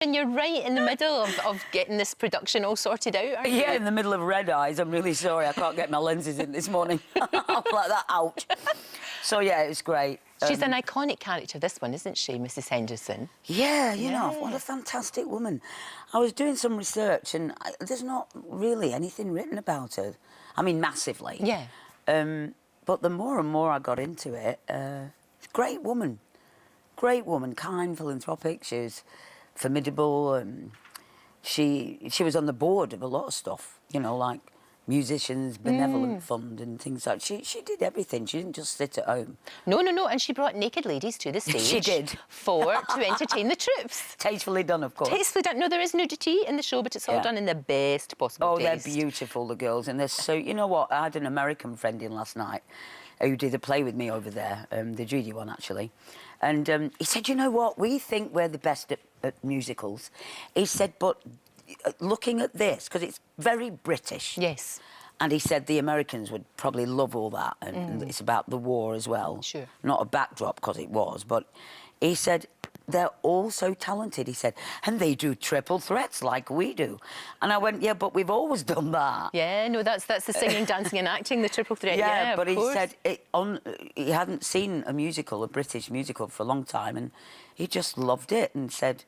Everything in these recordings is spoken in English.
And you're right in the middle of getting this production all sorted out, aren't you? Yeah, in the middle of red eyes. I'm really sorry I can't get my lenses in this morning. I'm like that, ouch. So, yeah, it's great. She's an iconic character, this one, isn't she, Mrs Henderson? Yeah, you know, what a fantastic woman. I was doing some research and there's not really anything written about her. I mean, massively. Yeah. But the more and more I got into it, great woman. Great woman, kind, philanthropic. She was formidable, and she was on the board of a lot of stuff, you know, like musicians, benevolent fund and things like that. She did everything. She didn't just sit at home. No, and she brought naked ladies to the stage. She did. To entertain the troops. Tastefully done, of course. Tastefully done. No, there is nudity in the show, but it's all done in the best possible taste. They're beautiful, the girls, and they're so... You know what? I had an American friend in last night who did a play with me over there, the Judy one, actually. And he said, you know what? We think we're the best at musicals. He said, but looking at this, because it's very British. Yes. And he said the Americans would probably love all that, and it's about the war as well. Sure. Not a backdrop, because it was, but he said they're all so talented, he said, and they do triple threats like we do. And I went, yeah, but we've always done that. Yeah, no, that's the singing, dancing and acting, the triple threat. Yeah, but of course. He said he hadn't seen a musical, a British musical, for a long time, and he just loved it and said,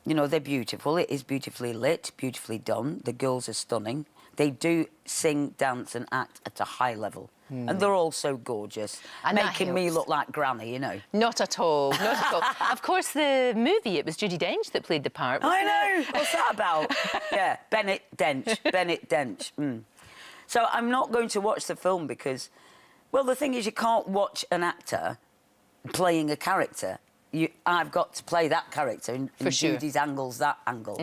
you know, they're beautiful. It is beautifully lit, beautifully done. The girls are stunning. They do sing, dance and act at a high level. And they're all so gorgeous, and making me look like Granny, you know. Not at all, not at all. Of course, the movie, it was Judy Dench that played the part. I know, what's that about? Yeah, Bennett Dench. So I'm not going to watch the film because, well, the thing is, you can't watch an actor playing a character. I've got to play that character in Judy's angles, that angle.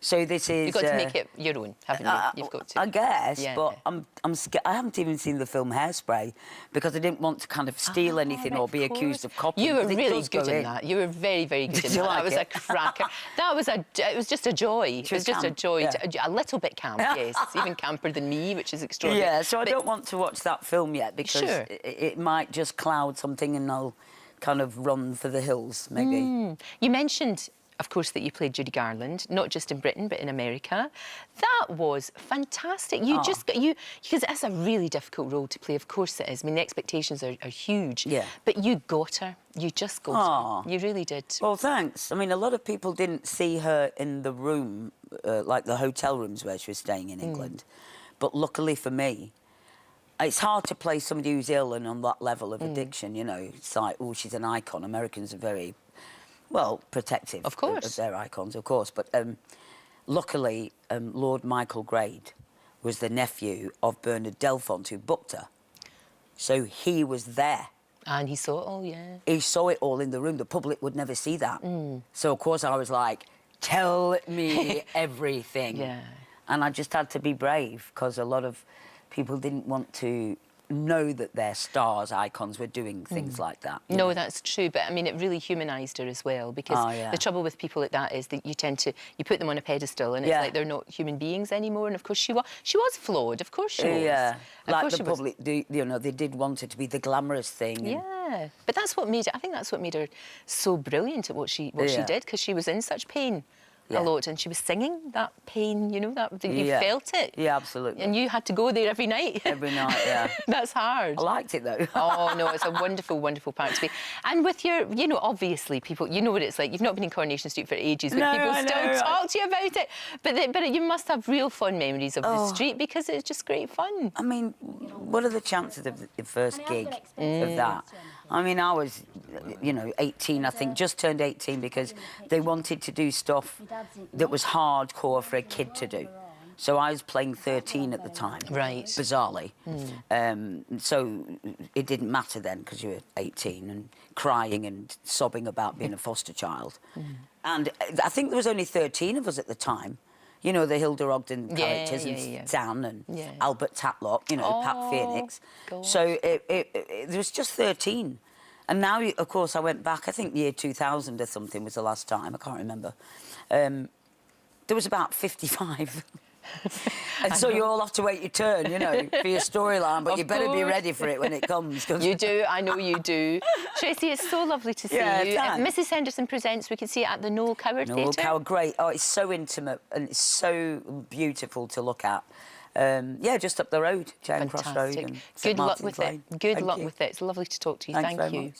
So this is... You've got to make it your own, haven't you? You've got to. I guess, yeah. but I'm scared. I haven't even seen the film Hairspray because I didn't want to kind of steal anything or be accused of copying. You were really good in that. You were very, very good in that. That was a cracker. It was just a joy. It was just a joy. Yeah. A little bit camp, yes. Even camper than me, which is extraordinary. Yeah, so I don't want to watch that film yet because it might just cloud something and I'll kind of run for the hills, maybe. You mentioned, of course, that you played Judy Garland, not just in Britain, but in America. That was fantastic. Because that's a really difficult role to play, of course it is. I mean, the expectations are huge. Yeah. But you got her. You just got her. You really did. Well, thanks. I mean, a lot of people didn't see her in the room, like the hotel rooms where she was staying in England. But luckily for me, it's hard to play somebody who's ill and on that level of addiction, you know. It's like, oh, she's an icon. Americans are very, well, protective of their icons, of course. But luckily, Lord Michael Grade was the nephew of Bernard Delfont, who booked her. So he was there. And he saw it all, yeah. He saw it all in the room. The public would never see that. So, of course, I was like, tell me everything. Yeah. And I just had to be brave, because a lot of people didn't want to know that their stars, icons, were doing things like that. No, that's true, but I mean, it really humanised her as well, because the trouble with people like that is that you put them on a pedestal and it's like they're not human beings anymore, and of course she was flawed, of course she was. Yeah, like the public, you know, they did want it to be the glamorous thing. Yeah, but that's what made it, I think that's what made her so brilliant at what she did, because she was in such pain. A lot, and she was singing that pain, you know, that you felt it. Yeah, absolutely. And you had to go there every night. Every night, yeah. That's hard. I liked it, though. Oh, no, it's a wonderful, wonderful part to be. And with your, you know, obviously, people, you know what it's like. You've not been in Coronation Street for ages, but people still talk to you about it. But you must have real fond memories of the street, because it's just great fun. I mean, what are the chances of the first gig of that? I mean, I was, you know, 18, I think, just turned 18, because they wanted to do stuff that was hardcore for a kid to do. So I was playing 13 at the time. Right. Bizarrely. So it didn't matter then, because you were 18 and crying and sobbing about being a foster child. And I think there was only 13 of us at the time. You know, the Hilda Ogden characters and Dan and Albert Tatlock, you know, Pat Phoenix. God. So there was just 13. And now, of course, I went back, I think the year 2000 or something was the last time, I can't remember. There was about 55. And so you all have to wait your turn, you know, for your storyline, but Of you better be course. ready for it when it comes. You do, I know you do. Tracie, it's so lovely to see you. Thanks. If Mrs Henderson presents, we can see it at the Noel Coward Theatre. Noel Coward, great. Oh, it's so intimate and it's so beautiful to look at. Yeah, just up the road, Charing Cross Road. And Good luck St. with Martin's it. Good Lane. luck Thank you. with it. It's lovely to talk to you. Thanks Thank very you. much.